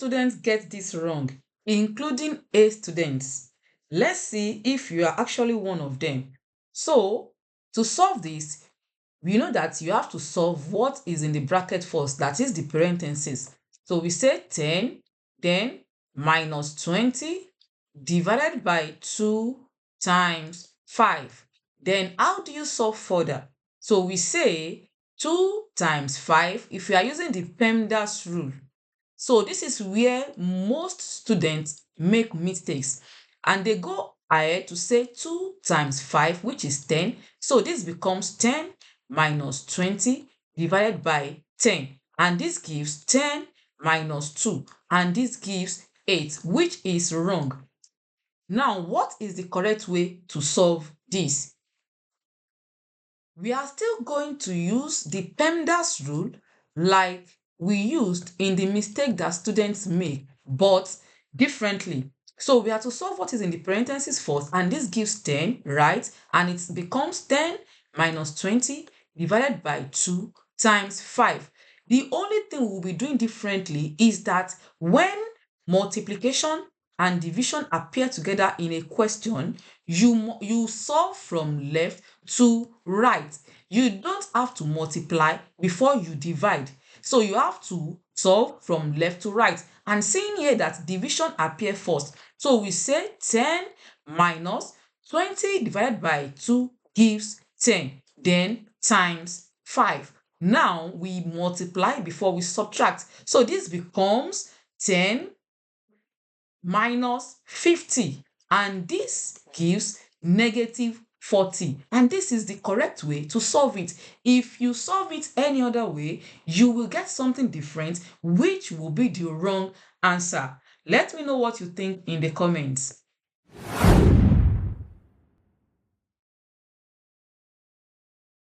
students get this wrong, including A students. Let's see if you are actually one of them. So, to solve this, we know that you have to solve what is in the bracket first, that is the parentheses. So we say 10, then minus 20 divided by 2 times 5. Then how do you solve further? So we say 2 times 5 if you are using the PEMDAS rule. So this is where most students make mistakes and they go ahead to say 2 times 5, which is 10. So this becomes 10 minus 20 divided by 10. And this gives 10 minus 2. And this gives 8, which is wrong. Now, what is the correct way to solve this? We are still going to use the PEMDAS rule like we used in the mistake that students make, but differently. So we have to solve what is in the parentheses first, and this gives 10, right? And it becomes 10 minus 20 divided by 2 times 5. The only thing we'll be doing differently is that when multiplication and division appear together in a question, you solve from left to right. You don't have to multiply before you divide. So you have to solve from left to right. And seeing here that division appear first. So we say 10 minus 20 divided by 2 gives 10. Then times 5. Now we multiply before we subtract. So this becomes 10 minus 50. And this gives negative 40. And this is the correct way to solve it. If you solve it any other way, you will get something different, which will be the wrong answer. Let me know what you think in the comments.